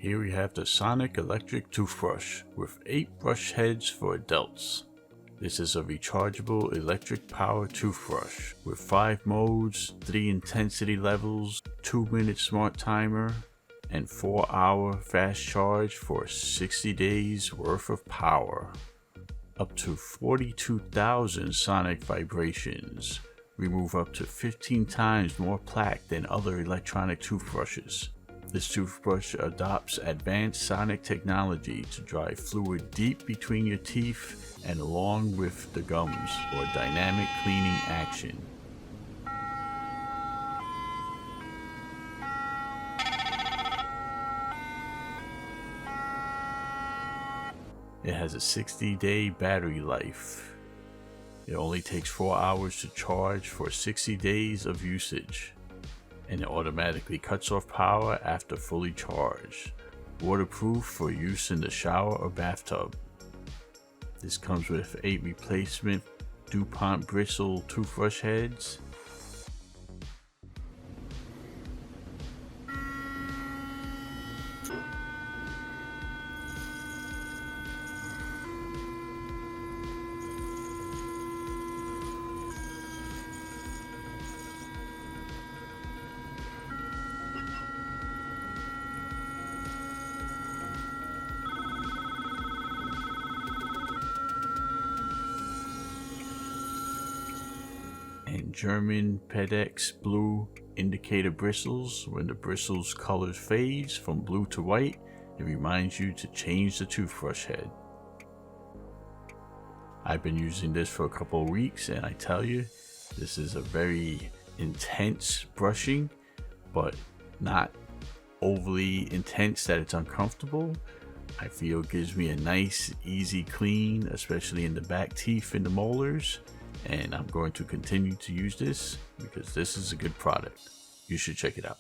Here we have the Sonic electric toothbrush with 8 brush heads for adults. This is a rechargeable electric power toothbrush with 5 modes, 3 intensity levels, 2-minute smart timer, and 4-hour fast charge for 60 days worth of power. Up to 42,000 sonic vibrations. Remove up to 15 times more plaque than other electronic toothbrushes. This toothbrush adopts advanced sonic technology to drive fluid deep between your teeth and along with the gums for dynamic cleaning action. It has a 60-day battery life. It only takes 4 hours to charge for 60 days of usage. And it automatically cuts off power after fully charged. Waterproof for use in the shower or bathtub. This comes with 8 replacement DuPont bristle toothbrush heads. And German PEDEX blue indicator bristles. When the bristles color fades from blue to white, it reminds you to change the toothbrush head. I've been using this for a couple of weeks and I tell you, this is a very intense brushing, but not overly intense that it's uncomfortable. I feel it gives me a nice easy clean, especially in the back teeth and the molars. And I'm going to continue to use this because this is a good product. You should check it out.